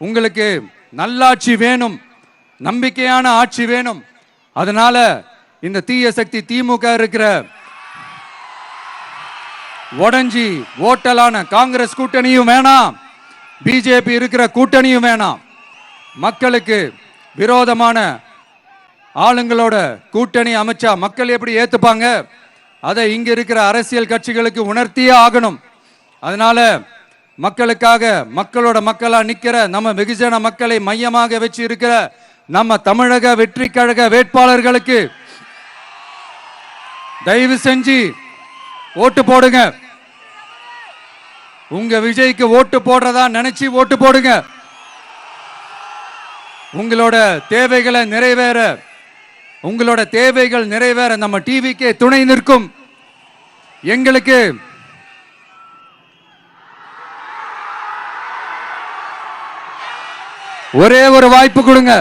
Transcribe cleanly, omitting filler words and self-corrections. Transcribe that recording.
உங்களுக்கு நல்லாட்சி வேணும், நம்பிக்கையான ஆட்சி வேணும். அதனால இந்த தீய சக்தி திமுக இருக்கிற உடஞ்சி ஓட்டலான காங்கிரஸ் கூட்டணியும் வேணாம், பிஜேபி இருக்கிற கூட்டணியும் வேணாம். மக்களுக்கு விரோதமான ஆளுங்களோட கூட்டணி அமைச்சா மக்கள் எப்படி ஏத்துப்பாங்க? அதை இங்க இருக்கிற அரசியல் கட்சிகளுக்கு உணர்த்தியே ஆகணும். அதனால மக்களுக்காக மக்களோட மக்களா நிக்கிற நம்ம வெகுஜன மக்களை மையமாக வச்சு இருக்கிற நம்ம தமிழக வெற்றி கழக வேட்பாளர்களுக்கு தயவு செஞ்சு ஓட்டு போடுங்க. உங்க விஜய்க்கு ஓட்டு போடுறதா நினைச்சு ஓட்டு போடுங்க. உங்களோட தேவைகளை நிறைவேற, உங்களோட தேவைகள் நிறைவேற நம்ம டிவிக்கே துணை நிற்கும். எங்களுக்கு ஒரே ஒரு வாய்ப்பு கொடுங்க.